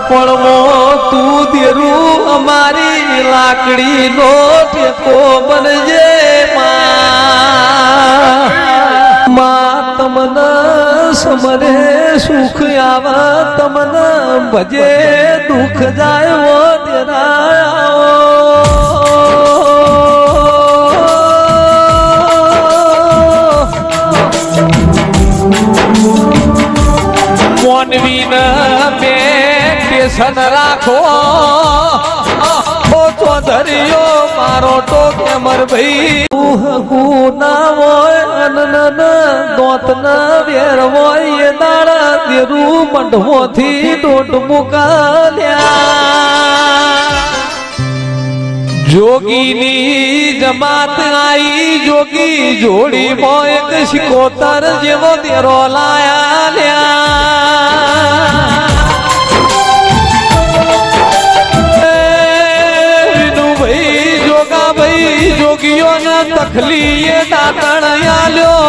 પડવો તું દેરું અમારી લાકડી નો ટેકો બનજે માં તમને સમરે સુખ આવે તમને ભજે દુઃખ જાય ઓ દેરા મેશન રાખો ધર્યો મારો તો કેમર ભાઈ ના હોય અનન દોત ના વેર હોય એ દાડા દેરું મંડવો થી દોટ મુકાલ્યા જોગીની જમાત આઈ જોગી જોડી મોય એક શિકોતર જેવો તેરો લાયા જોગીઓને તકલીએ દાતણ આલ્યો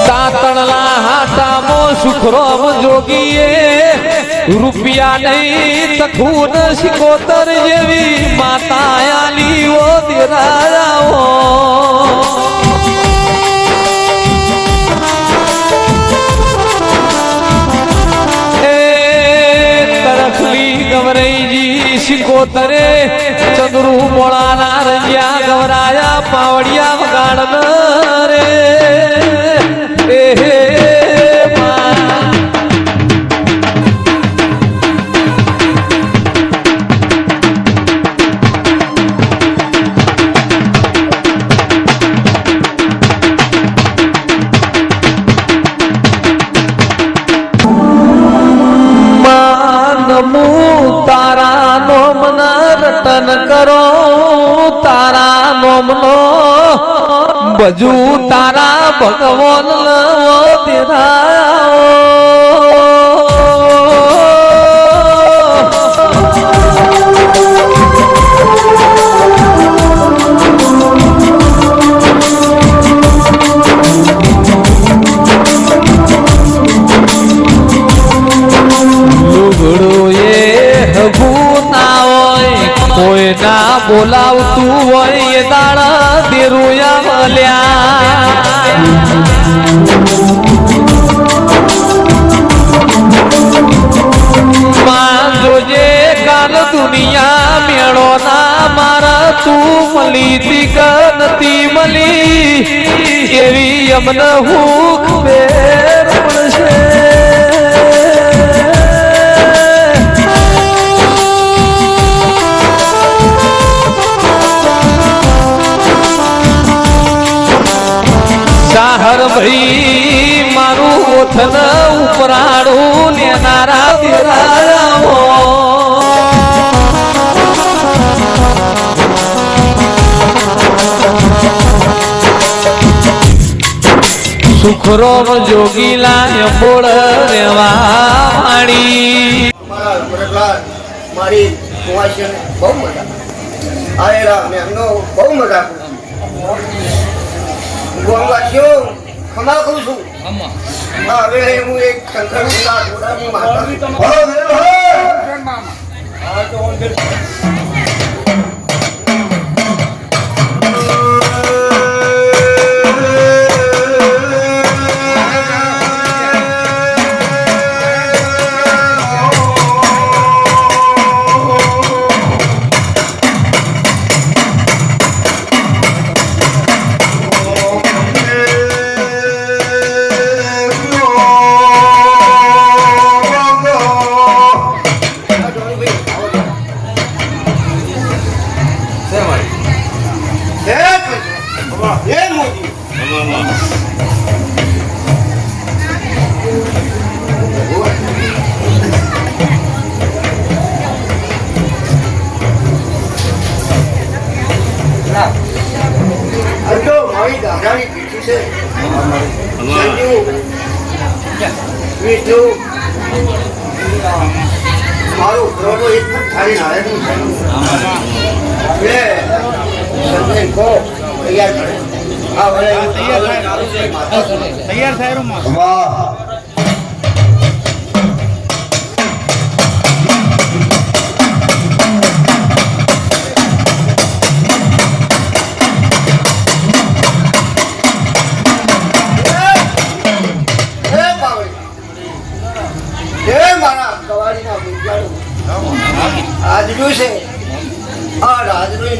દાતણલા હાટામો સુખરોમ જોગીએ રૂપિયા નહીં તખૂન શિકોતર જેવી માતા આલી ઓ દેરાઓ શિકોતરે ચંદ્રુ મોળાના રંજ્યા ગવરાયા પાવડિયા વગાડન રે કરો તારા નોમનો બજુ તારા ભગવાન કોઈ ના બોલાવતું હોય એ દાડા દેરુયા મળ્યા માં જોજે કાલ દુનિયા મેળો ના મારા તું મળી તી કે નથી મળી એવી અમને હું ખબર પડશે હર ભાઈ મારું ઓથન ઉપરાડું લેનારા દેરાઓ સુખરોમ જોગીલા બોળ રેવા વાણી મારી બહુ મજા આયરા ને એમનો બહુ મજા ગોવાસીઓ ખમા કહું છું હવે હું એક શંકર વિષ્ણુ મારું ઘરનો એક થાળી નાળેલું છે સંજય કો તૈયાર કરે આ વડે તૈયાર થાય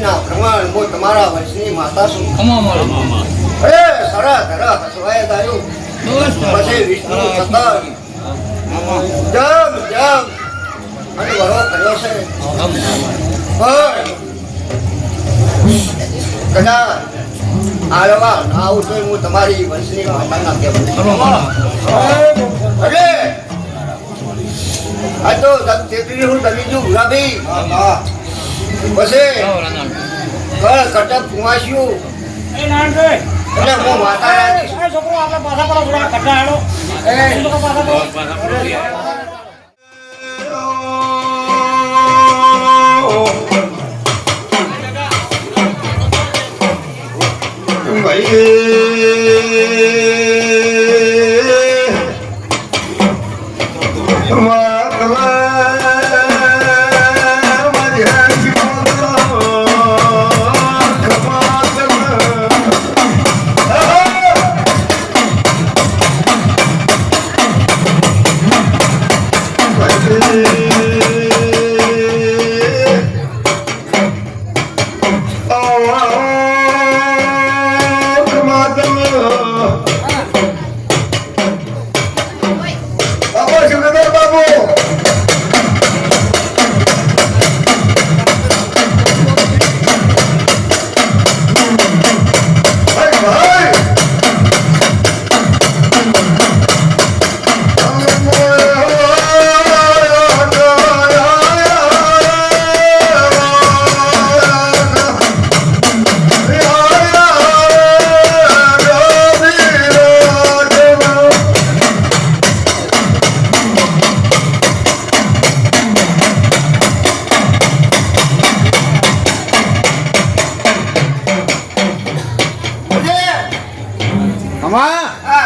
વચનના પ્રમાણ હું તમારા વંશની માતા છું. અરે સરા ધરા હસવાય દાયું પછી વિષ્ણુ સતત જમ જમ અને વરો કર્યો છે. પણ કદાચ આળવા ના આવું તો હું તમારી વંશની માતાના કહેવું. અરે આ તો તેત્રી હું તમે જો ગુલાબી પછી કળ કટક કુવાસ્યું એટલે હું માતા રાજી છોકરો આપણે પાછા પર થોડા ખટ્ટા હેડો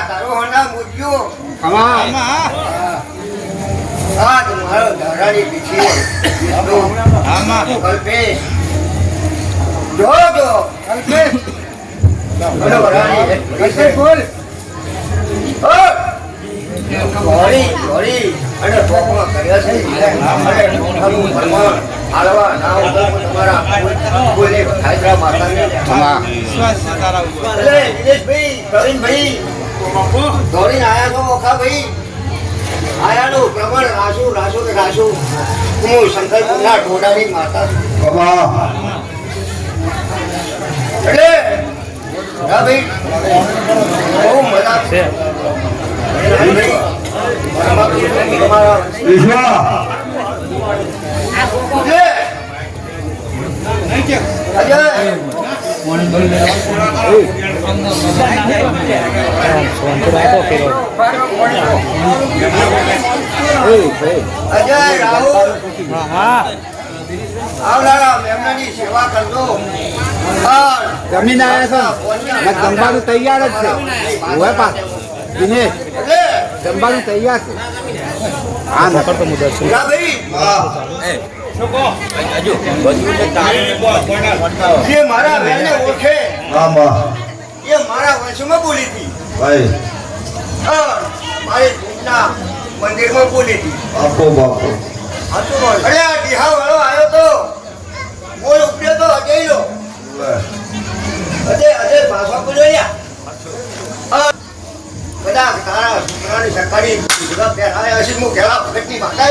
તારો હોના મૂક્યો આ તમારો ધારાની પીછી કલ્પેશ જો કલ્પેશ બરાબર કલ્પેશ બોલ ઘોડી અને ટોપમાં કર્યા છે અને ટોપનું ફરમાન આળવા ના ઉતર તમારા બોલે હાજરા માતાને અરે દિનેશભાઈ પ્રવીણભાઈ દોડીને આયા છો ઓખાભાઈ આયાનું પ્રમાણ રાશું હું શંકરપુરના ઢોડાની માતા છું એટલે હા ભાઈ બહુ મજા છે અજય રાહુલ આવનારા મહેમાનની સેવા કરજો. જમીન આવ્યા છે જમવાનું તૈયાર જ છે હોય પા દિનેશ જમવાનું તૈયાર છે હા નકર તો મુદત છે જે મારા બહેનને ઓળખે એ મારા વંશમાં બોલી હતી મારી ભૂતના મંદિરમાં બોલી હતી. અરે આ ડીહા વાળો આવ્યો તો બોલ ઉપડ્યો તો અજયનો અજય ભાષા બોલ્યા બધા તારા છોકરાની સરકારી જગા પહેરાયા હશે. હું ઘેરા ભગતની માતા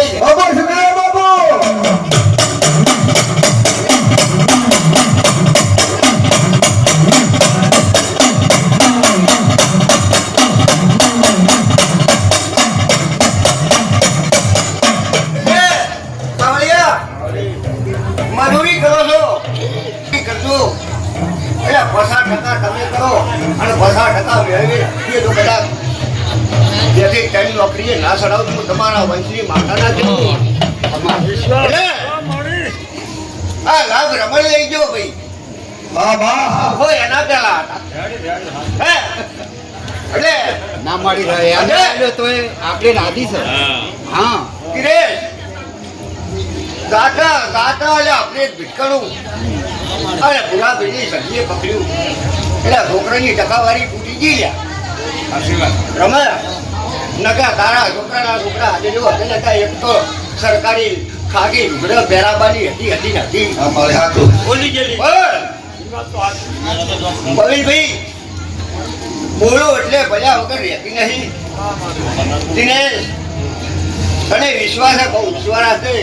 મજૂરી કરો છો કરજો એટલે 50% તમે કરો અને 50% મેળવી એ તો કદાચ જેથી તેની નોકરીએ ના સડાવ તો તમારા વંશની માતાના જેવું આ લાભ રમણ લઈ ગયો ભાઈ હોય એના પેલા એટલે ના મળી રહ્યા તો આપણે રાધી છે હા કિરેશ ગાતા એટલે આપણે ભીટકણું અરે પૂરા ભાઈની સબ્જીએ પકડ્યું એટલે છોકરાની ટકાવારી તૂટી ગઈ લ્યા રમા નકા તારા છોકરા આજે જો હતા એક તો સરકારી ખાગી લુગડા પહેરાવાની હતી નથી અમારે હાથું બોલી ગયેલી બોલ ભાઈ બોલો એટલે ભલ્યા વગર રહેતી નહીં દિનેશ તને વિશ્વાસ છે બહુ વિશ્વાસ છે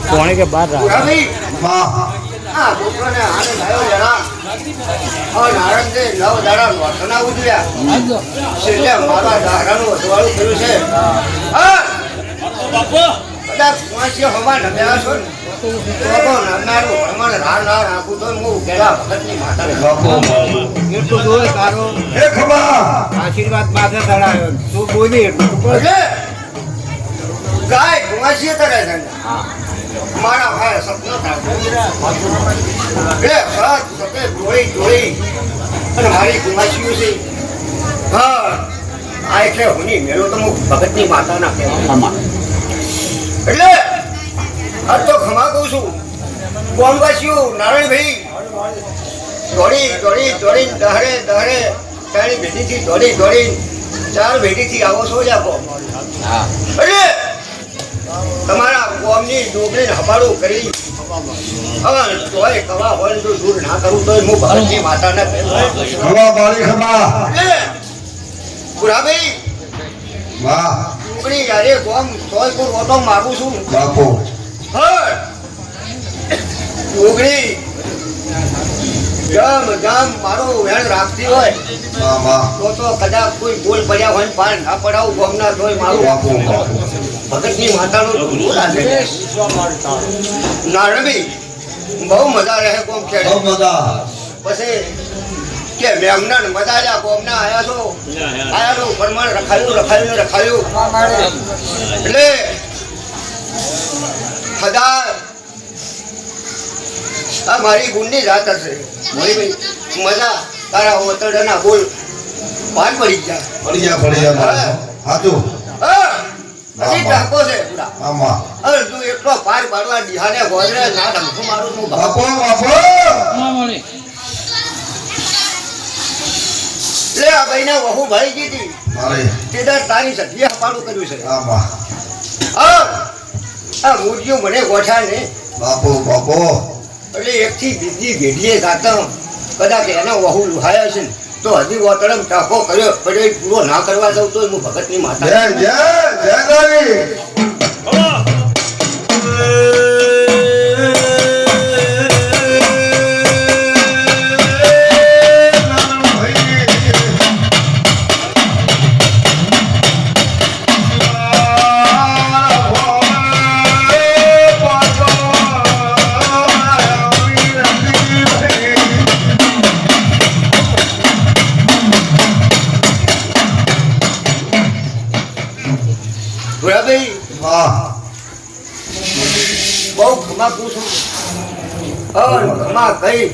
કોણે કે બાર છોકરાને હારે લાયો જરા નારાયણ 9 દાડા લોટના ઉજવ્યા એટલે મારા દાડાનું અજવાળું થયું છે કદાચ પાંચીઓ હવા નમ્યા છો ને તો નામનારું ભણવાનું રાર ના રાખું તો હું પેલા ભગતની માતાને એટલું જોઈ તારો આશીર્વાદ માથે ચડાયો તું બોલી એટલું એટલે ગાય કુંવાસી કરે છે મારા ભાઈ સપનો થાય સાત સતે જોડી અને મારી કુંવાસીઓ છે હા આ એટલે હુની મેળો તો હું ભગતની માતાના કહેવા એટલે આ તો ખમા કહું છું કોમવાસીઓ નારાયણભાઈ દોડી દહરે ત્રણ ભેટીથી દોડી 4 ભેટીથી આવો છો જ આપો એટલે તમારા કોમની ડોબરીને હપાડું કરી હવે તોય કવા હોય તો દૂર ના કરું તો હું ભગતની માતાને પુરાભાઈ ડુંગળી યારે કોમ તોય કોઈ ઓટો માગું છું ડુંગળી જામ મારો વેણ રાખતી હોય તો કદાચ કોઈ બોલ પડ્યા હોય પાન ના પડાવું ગમના તોય મારું ભગતની માતાનું નારણભાઈ બહુ મજા રહે કોમ છે પછી કે મેમના મજા જા કોમના આયા છો પ્રમાણ રખાયું એટલે હજાર આ મારી ગુણની જાત હશે મજા તારા ઓતરડાના બોલ પાન પડી ગયા હજી ટાકો છે પૂરા અરે તું એટલો પાર પાડવા દિહાને ગોદરે ના ધમકો મારું હું લે આ ભાઈને વહુ ભાઈ ગઈ હતી તારી સખીએ હપાડું કર્યું છે આ મૂર્તિઓ મને ગોઠા ને એટલે એકથી બીજી ભેડીએ ગાતા કદાચ એના વહુ લુહાયા છે તો હજી વોતડમ ટાકો કર્યો પડે પૂરો ના કરવા દઉં તો હું ભગતની માતા બહુ ખમા પૂછું ખમા કઈ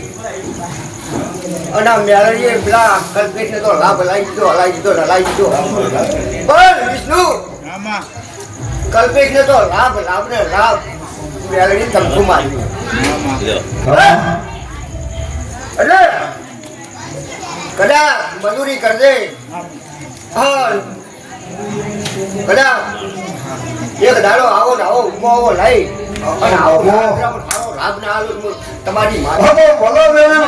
અને મેળવીએ પેલા કલ્પેશને તો લાભ હલાઈ દીધો પણ વિષ્ણુ કલ્પેશને તો લાભ મેળવી ધમકું માર્યું એટલે કદાચ મજૂરી કરજે હા કદાચ એક દાડો આવો ને આવો ઉભો આવો લઈ અને આવો લાભ ના આલો તમારી મારે બોલો મેડમ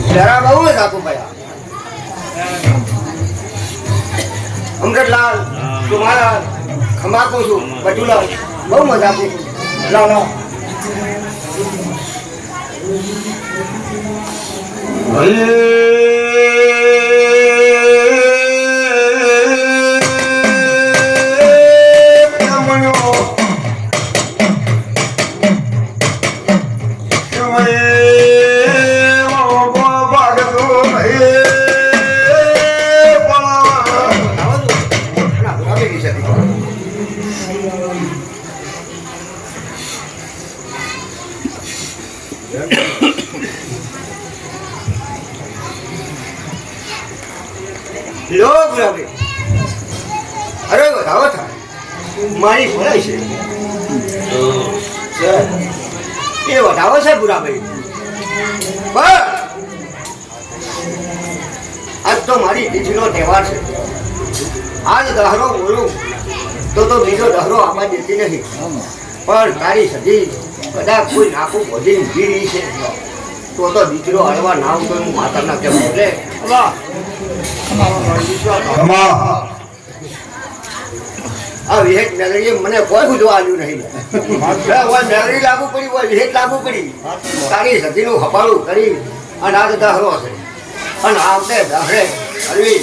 જરા બહુ જ આપું ભાઈ અમૃતલાલ તમારા ખમાકું છું બટુલા બહુ મજા આપું છું લાવ લોક લાગે અરે વધાવો થાય મારી ભણાય છે એ વધાવો છે બુરાભાઈ બસ આજ તો મારી તીથીનો તહેવાર છે આજ દહરો બોલું તો બીજો દહરો આમાં દેતી નહીં પણ તારી સદી કદાચ કોઈ નાખું ભોજી ભીડી છે તો દીકરો હળવા ના ઉતર હું માતાના કેમ બોલે આ વિહેટ મેલડી મને કોઈ પૂછવા આવ્યું નહીં મેલડી લાગુ પડી હોય વિહેટ લાગુ પડી તારી સતીનું હપાળું કરી અને આ દહરો હશે અને આવતે દહરે અરવી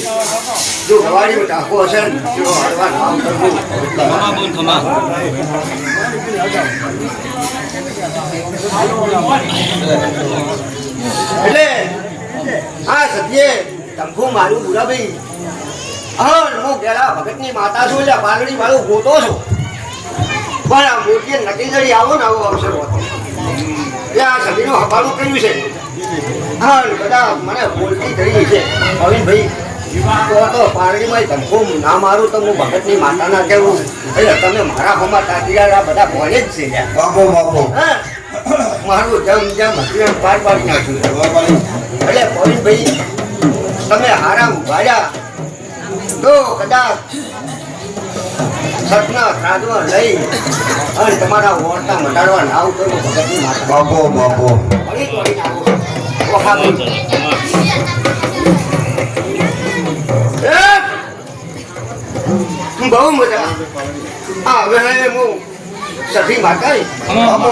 જો ગવાડી ટાંકો હશે ને તો હળવા ના ઉતરવું એટલે આ સત્યે તંખુ મારું બુરાભાઈ હા હું ગેલા ભગતની માતા છું એટલે બાલડી વાળું ગોતો છું પણ આ મોટી નટી જડી આવો ને આવો અવસર હતો એટલે આ સદીનું હપાળું કર્યું છે હા બધા મને બોલતી થઈ છે અવિનભાઈ તો પારડીમાં ધમકો ના મારું તો હું ભગતની માતા ના કહેવું એટલે તમે મારા હોમાં તાતિયા બધા ભણે જ છે હા મારું જમ હસીને પાર પાડી નાખ્યું એટલે પવિનભાઈ તમે હારામ ભાડ્યા તો કદાચ સપના સાધવા લઈ અને તમારા ઓરતા મટાડવા ના આવતો ભગતની માતા બાપો વળી તોડી નાખો બહુ મજા હા હવે હું સખી માતા બાપો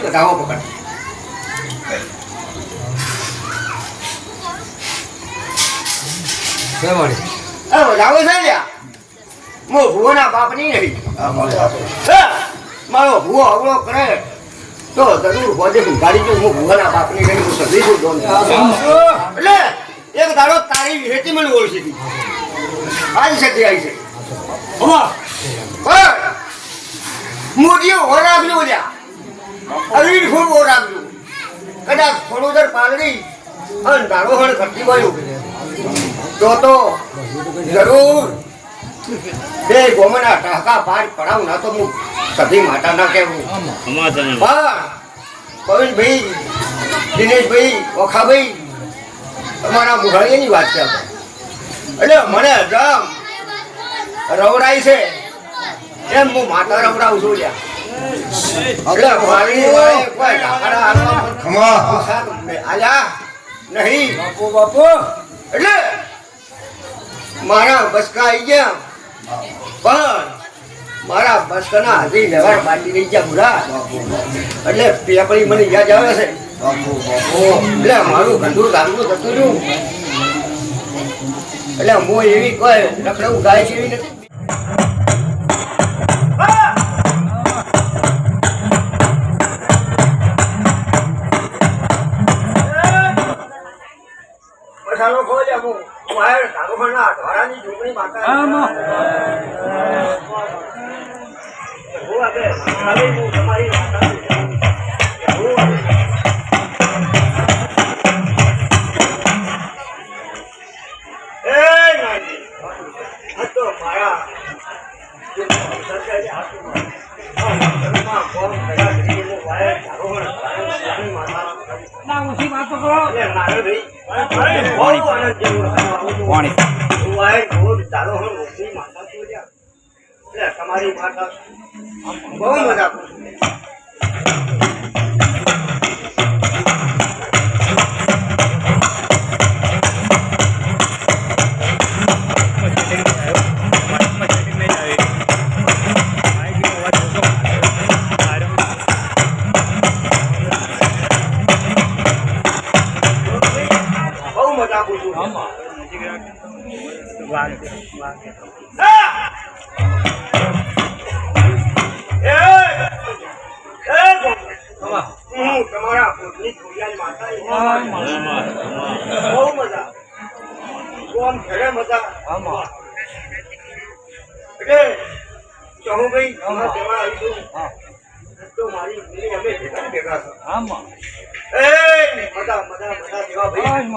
બતાવો પકડ બતાવો છે લ્યા મો ભુવોના બાપ ની નહીં મારો ભુવો અવળો કરે તો જરૂર બોધે ગાડી જો હું ભુવોના બાપ ની નહીં હું સભી છું દોન એટલે એક દાડો તારી વિહેતી મને ઓળખી હતી આવી શકે આવી છે મોટીઓ હોરાગ્યો લ્યા અરીડ ખૂબ ઓરાગ્યો કદાચ થોડું પાલડી અને દાડો હણ ખર્ચી ગયું તો જરૂર બે ગોમના ટાકા પાર પડાવ ના તો હું સભી માતા ના કહેવું પવિનભાઈ દિનેશભાઈ ઓખાભાઈ તમારા મુઘાળીની વાત છે એટલે મને જમ રવરાય છે એમ હું માતા રવરાવું છું લ્યા એટલે મારી વાળે કોઈ ઢાકડા આલ્યા નહીં બાપો એટલે મારા બસકા આવી ગયા પણ મારા બસકાના હજી વ્યવહાર બાંધી રહી ગયા બુરા એટલે પેપડી મને યાદ આવે છે એટલે મારું ગંદુ ધારવું થતું રહ્યું એટલે હું એવી કોઈ રખડવું ગાય જેવી નથી બહાર તારોહણના દ્વારાની જોગણી માતા હું હવે તમારી માતા ના ઊંચી વાત તો કરો તમારી માતા બહુ મજા તમારા પોતની ખોડિયાલ માતા બહુ મજા કોમ ઘરે મજા એટલે ચહુભાઈ અમારા તેમાં આવીશું તો મારી મેરી અમે ભેગા છો એ મજા મજા મજા દેવા ભાઈ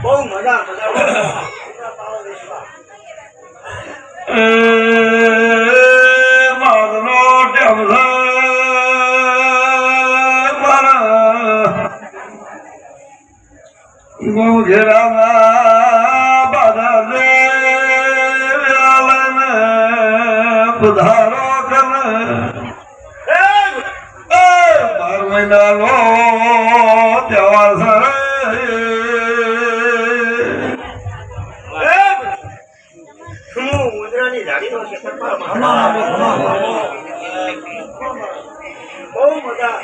બહુ મજા ઉંદરાની ઝાડીનો શેતર બહુ મજા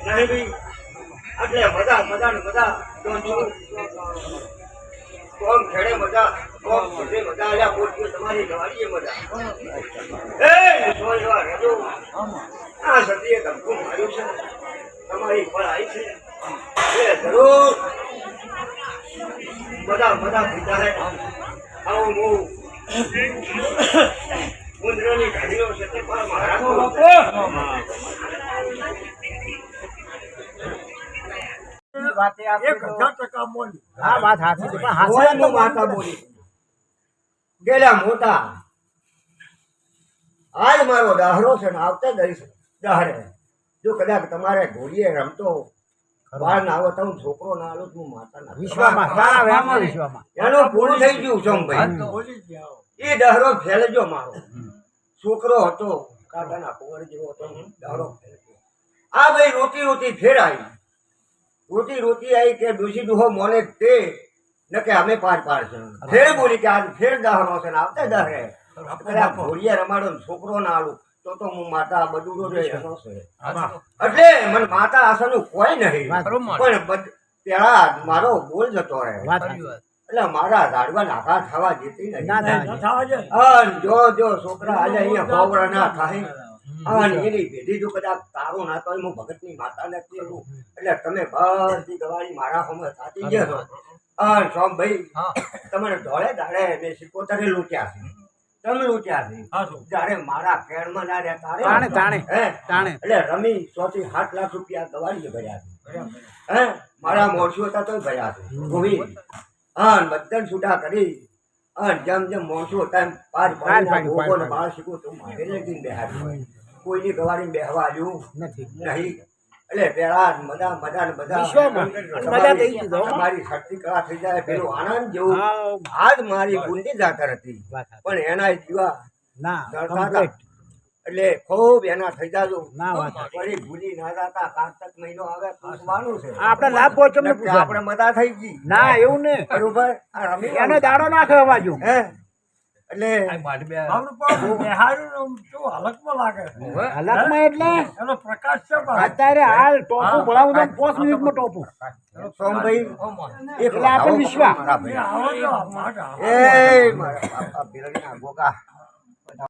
નહીં ભાઈ એટલે મજા મજા ને મજા કોમ ખેડે મજા કોમ ખેડે મજા આલ્યા પોટકી તમારી ગવાડીએ મજા એ સોયવા રજો આ સતીએ ધમકું માર્યું છે તમારી પર આવી છે એ જરૂર મજા મજા પીતા હે આવું હું ઉંદરાની ઝાડીનો શેતર પર મારા વાતે આપી તો 1000% બોલી હા વાત સાચી છે પણ કોઈ હાસ્ય તો માતા બોલી ગેલા મોટા આજ મારો દાહરો છે ને આવતા દઈશ દાહરે જો કદાચ તમારે ઘોડીએ રમતો બાર ના આવો તો હું છોકરો ના આલો હું માતા ના વિશ્વમાં તારા વેમાં વિશ્વમાં એનું પૂરું થઈ ગયું સોમભાઈ બોલી જાઓ એ દહરો ફેલજો મારો છોકરો હતો કાકાના કુંવર જેવો હતો દહરો ફેલજો આ ભાઈ રોટી રોટી ફેરાઈ રોટી રોટી આવી કે ડૂસી ડૂહો મોને તે ન કે અમે પાર પાડશે ફેર બોલી કે આજ ફેર દહરો છે ને આવતા દહરે કદાચ ઘોડીએ રમાડો ને છોકરો ના આલું તો હું માતા બદુડો રે એનો છે એટલે મને માતા આસાનું કોઈ નહીં પણ પેલા મારો બોલ જતો રહે વાત એટલે મારા ઝાડવા નાખા થવા જેતી નહીં ના થાય થવા દે જો છોકરા આજે અહીંયા ભોવરા ના થાય અને એની પેઢી જો કદાચ તારો ના તો હું ભગતની માતા નથી એવું એટલે તમે બધી ગવાળી મારા હોમે થાતી ગયો અને સોમ ભાઈ તમારે ધોળે દાડે મેં સિકોતરે લૂંટ્યા છે તમે લૂંટ્યા છે જ્યારે મારા કેળમાં ના રહ્યા તાણે તાણે હે તાણે એટલે રમી 7 લાખ રૂપિયા ગવાળીએ ભર્યા છે હે મારા મોરસું હતા તોય ભર્યા છે ગોવી અને બધા છૂટા કરી અને જેમ જેમ મોરસું હતા એમ પાર પાડીને બાળ શીખું તો મારે લગીને બેહાડ્યું કોઈની ગવાડીને બેહવા આવ્યું નથી નહીં એટલે પેલા મજા મજા ને બધા વિશ્વમાં મજા થઈ ગઈ તો. મારી શક્તિ કળા થઈ જાય પેલું આનંદ જેવું આજ મારી બુંદી જાતર હતી પણ એના જીવા ના ડરતા હતા. એટલે ખૂબ એના થઈ જાજો ના વાત. ફરી ભૂલી ના જાતા કારતક મહિનો આવે પૂછવાનું છે આપણે લાભ પહોંચે એમને એટલે આપણે પૂછવાનું. મજા થઈ ગઈ ના એવું ને બરોબર આ રમી એનો દાડો નાખે બાજુ. હે એટલે હાલતમાં એટલે અત્યારે હાલ ટોપું ભણાવું તો 5 મિનિટમાં ટોપું. સોમભાઈ એક એટલે આપણે વિશ્વા. મારા ભાઈ. એ મારા બાપા બિરડીના ગોગા